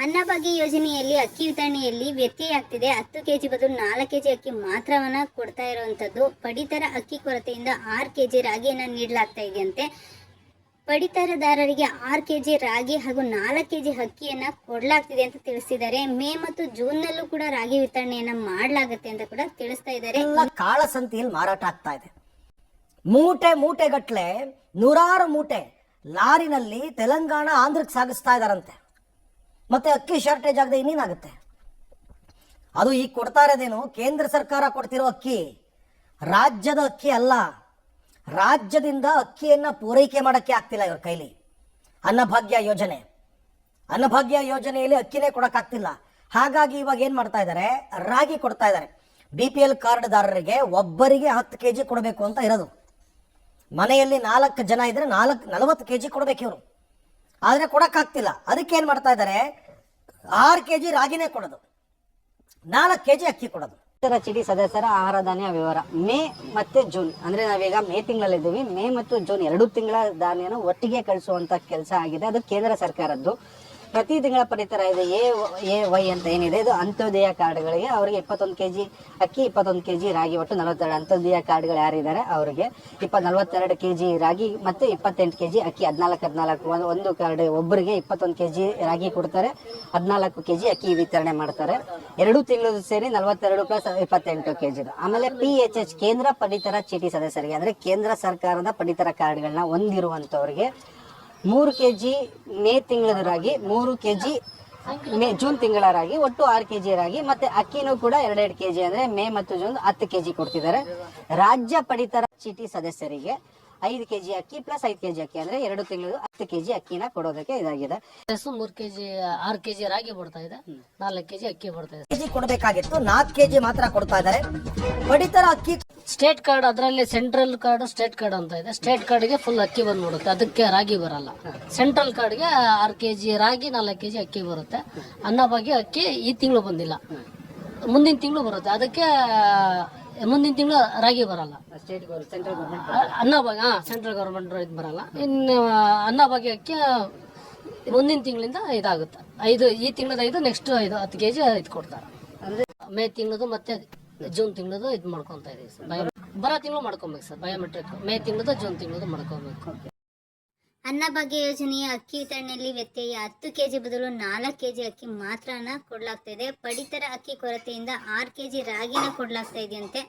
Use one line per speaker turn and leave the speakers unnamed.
ಅನ್ನಭಾಗ್ಯ ಯೋಜನೆಯಲ್ಲಿ ಅಕ್ಕಿ ವಿತರಣೆಯಲ್ಲಿ ವ್ಯತ್ಯಯ ಆಗ್ತಿದೆ. 10 ಕೆಜಿ ಬದಲು 4 ಕೆಜಿ ಅಕ್ಕಿ ಮಾತ್ರವನ್ನ ಕೊಡ್ತಾ ಇರುವಂತದ್ದು. ಪಡಿತರ ಅಕ್ಕಿ ಕೊರತೆಯಿಂದ 6 ಕೆಜಿ ರಾಗಿಯನ್ನ ನೀಡಲಾಗ್ತಾ ಇದೆಯಂತೆ. ಪಡಿತರದಾರರಿಗೆ 6 ಕೆಜಿ ರಾಗಿ ಹಾಗೂ 4 ಕೆಜಿ ಅಕ್ಕಿಯನ್ನ ಕೊಡಲಾಗ್ತಿದೆ ಅಂತ ತಿಳಿಸಿದ್ದಾರೆ. ಮೇ ಮತ್ತು ಜೂನ್ ನಲ್ಲೂ ಕೂಡ ರಾಗಿ ವಿತರಣೆಯನ್ನ ಮಾಡಲಾಗುತ್ತೆ ಅಂತ ಕೂಡ ತಿಳಿಸ್ತಾ ಇದ್ದಾರೆ.
ಕಾಳಸಂತೆಯಲ್ಲಿ ಮಾರಾಟ ಆಗ್ತಾ ಇದೆ. ಮೂಟೆ ಗಟ್ಲೆ ನೂರಾರು ಮೂಟೆ ಲಾರಿನಲ್ಲಿ ತೆಲಂಗಾಣ ಆಂಧ್ರಕ್ಕೆ ಸಾಗಿಸ್ತಾ ಇದಾರಂತೆ. ಮತ್ತೆ ಅಕ್ಕಿ ಶಾರ್ಟೇಜ್ ಆಗದೆ ಇನ್ನೇನಾಗುತ್ತೆ? ಅದು ಈಗ ಕೊಡ್ತಾ ಇರೋದೇನು ಕೇಂದ್ರ ಸರ್ಕಾರ ಕೊಡ್ತಿರೋ ಅಕ್ಕಿ, ರಾಜ್ಯದ ಅಕ್ಕಿ ಅಲ್ಲ. ರಾಜ್ಯದಿಂದ ಅಕ್ಕಿಯನ್ನ ಪೂರೈಕೆ ಮಾಡಕ್ಕೆ ಆಗ್ತಿಲ್ಲ ಇವ್ರ ಕೈಲಿ. ಅನ್ನಭಾಗ್ಯ ಯೋಜನೆಯಲ್ಲಿ ಅಕ್ಕಿನೇ ಕೊಡಕ್ಕಾಗ್ತಿಲ್ಲ. ಹಾಗಾಗಿ ಇವಾಗ ಏನ್ ಮಾಡ್ತಾ ಇದ್ದಾರೆ, ರಾಗಿ ಕೊಡ್ತಾ ಇದ್ದಾರೆ. BPL ಕಾರ್ಡ್ದಾರರಿಗೆ ಒಬ್ಬರಿಗೆ 10 ಕೆಜಿ ಕೊಡಬೇಕು ಅಂತ ಇರೋದು. ಮನೆಯಲ್ಲಿ 4 ಜನ ಇದ್ರೆ 40 ಕೆಜಿ ಕೊಡ್ಬೇಕು ಇವರು. ಆದ್ರೆ ಕೊಡಕ್ಕಾಗ್ತಿಲ್ಲ. ಅದಕ್ಕೆ ಏನ್ ಮಾಡ್ತಾ ಇದ್ದಾರೆ, 6 ಕೆಜಿ ರಾಗಿನೇ ಕೊಡೋದು, 4 ಕೆಜಿ ಅಕ್ಕಿ ಕೊಡೋದು.
ಚೀಟಿ ಸದಸ್ಯರ ಆಹಾರ ಧಾನ್ಯ ವಿವರ ಮೇ ಮತ್ತೆ ಜೂನ್ ಅಂದ್ರೆ ನಾವೀಗ ಮೇ ತಿಂಗಳಲ್ಲಿದ್ದೀವಿ. ಮೇ ಮತ್ತು ಜೂನ್ 2 ತಿಂಗಳ ಧಾನ್ಯನ ಒಟ್ಟಿಗೆ ಕಳಿಸುವಂತ ಕೆಲಸ ಆಗಿದೆ. ಅದು ಕೇಂದ್ರ ಸರ್ಕಾರದ್ದು. ಪ್ರತಿ ತಿಂಗಳ ಪಡಿತರ ಇದೆ AY ಅಂತ ಏನಿದೆ, ಇದು ಅಂತ್ಯೋದಯ ಕಾರ್ಡ್ಗಳಿಗೆ ಅವರಿಗೆ 21 ಕೆಜಿ ಅಕ್ಕಿ, 21 ಕೆಜಿ ರಾಗಿ, ಒಟ್ಟು 42 ಅಂತ್ಯೋದಯ ಕಾರ್ಡ್ಗಳು ಯಾರಿದ್ದಾರೆ ಅವರಿಗೆ 42 ಕೆಜಿ ರಾಗಿ ಮತ್ತೆ 28 ಕೆಜಿ ಅಕ್ಕಿ, 14 ಒಂದು ಕಾರ್ಡ್ ಒಬ್ಬರಿಗೆ 21 ಕೆಜಿ ರಾಗಿ ಕೊಡ್ತಾರೆ, 14 ಕೆಜಿ ಅಕ್ಕಿ ವಿತರಣೆ ಮಾಡ್ತಾರೆ. 2 ತಿಂಗಳು ಸೇರಿ 42 ಪ್ಲಸ್ 28 ಕೆಜಿ. ಆಮೇಲೆ PHH ಕೇಂದ್ರ ಪಡಿತರ ಚೀಟಿ ಸದಸ್ಯರಿಗೆ ಅಂದ್ರೆ ಕೇಂದ್ರ ಸರ್ಕಾರದ ಪಡಿತರ ಕಾರ್ಡ್ಗಳನ್ನ ಹೊಂದಿರುವಂತವರಿಗೆ 3 ಕೆಜಿ ಮೇ ತಿಂಗಳದ ರಾಗಿ, 3 ಕೆಜಿ ಜೂನ್ ತಿಂಗಳ ರಾಗಿ, ಒಟ್ಟು 6 ಕೆಜಿ ರಾಗಿ. ಮತ್ತೆ ಅಕ್ಕಿನೂ ಕೂಡ 2 ಕೆಜಿ ಅಂದ್ರೆ ಮೇ ಮತ್ತು ಜೂನ್ 10 ಕೆಜಿ ಕೊಡ್ತಿದ್ದಾರೆ. ರಾಜ್ಯ ಪಡಿತರ ಚೀಟಿ ಸದಸ್ಯರಿಗೆ 5 ಕೆಜಿ ಅಕ್ಕಿ ಪ್ಲಸ್ 5 ಕೆಜಿ ಅಕ್ಕಿ ಅಂದ್ರೆ 2 ತಿಂಗಳು 10 ಕೆಜಿ ಅಕ್ಕಿನ ಕೊಡೋದಕ್ಕೆ ಇದಾಗಿದೆ.
3 ಕೆಜಿ 6 ಕೆಜಿ ರಾಗಿ ಕೊಡ್ತಾ ಇದೆ, 4 ಕೆಜಿ ಅಕ್ಕಿ ಕೊಡ್ತಾ ಇದೆ.
ಕೆಜಿ ಕೊಡಬೇಕಾಗಿತ್ತು, 4 ಕೆಜಿ ಮಾತ್ರ ಕೊಡ್ತಾ ಇದ್ದಾರೆ. ಪಡಿತರ ಅಕ್ಕಿ
ಸ್ಟೇಟ್ ಕಾರ್ಡ್, ಅದರಲ್ಲಿ ಸೆಂಟ್ರಲ್ ಕಾರ್ಡ್, ಸ್ಟೇಟ್ ಕಾರ್ಡ್ ಅಂತ ಇದೆ. ಸ್ಟೇಟ್ ಕಾರ್ಡ್ಗೆ ಫುಲ್ ಅಕ್ಕಿ ಬಂದ್ಬಿಡುತ್ತೆ, ಅದಕ್ಕೆ ರಾಗಿ ಬರಲ್ಲ. ಸೆಂಟ್ರಲ್ ಕಾರ್ಡ್ಗೆ 6 ಕೆಜಿ ರಾಗಿ, 4 ಕೆಜಿ ಅಕ್ಕಿ ಬರುತ್ತೆ. ಅನ್ನಭಾಗ್ಯ ಅಕ್ಕಿ ಈ ತಿಂಗಳು ಬಂದಿಲ್ಲ, ಮುಂದಿನ ತಿಂಗಳು ಬರುತ್ತೆ. ಅದಕ್ಕೆ ಮುಂದಿನ ತಿಂಗಳು ರಾಗಿ ಬರಲ್ಲ. ಅನ್ನಭಾಗ್ಯ ಸೆಂಟ್ರಲ್ ಗೌರ್ಮೆಂಟ್ ಇದು ಬರಲ್ಲ. ಇನ್ನು ಅನ್ನಭಾಗ್ಯ ಅಕ್ಕಿ ಮುಂದಿನ ತಿಂಗಳಿಂದ ಇದಾಗುತ್ತೆ. ಈ ತಿಂಗಳದ 5, ನೆಕ್ಸ್ಟ್ 10 ಕೆಜಿ ಇದು ಕೊಡ್ತಾರೆ. ಅಂದ್ರೆ ಮೇ ತಿಂಗಳದು ಮತ್ತೆ ಜೂನ್ ತಿಂಗಳದು ಇದು ಮಾಡ್ಕೊಂತ ಇದೀವಿ ಸರ್. ಬರೋ ತಿಂಗಳು ಮಾಡ್ಕೊಬೇಕು ಸರ್ ಬಯೋಮೆಟ್ರಿಕ್. ಮೇ ತಿಂಗಳದು ಜೂನ್ ತಿಂಗಳದು ಮಾಡ್ಕೋಬೇಕು.
ಅನ್ನಭಾಗ್ಯ ಯೋಜನೆಯ ಅಕ್ಕಿ ವಿತರಣೆಯಲ್ಲಿ ವ್ಯತ್ಯಯ. 10 ಕೆಜಿ ಬದಲು 4 ಕೆಜಿ ಅಕ್ಕಿ ಮಾತ್ರನ ಕೊಡಲಾಗ್ತಾ ಇದೆ. ಪಡಿತರ ಅಕ್ಕಿ ಕೊರತೆಯಿಂದ 6 ಕೆಜಿ ರಾಗಿನ ಕೊಡಲಾಗ್ತಾ ಇದೆಯಂತೆ.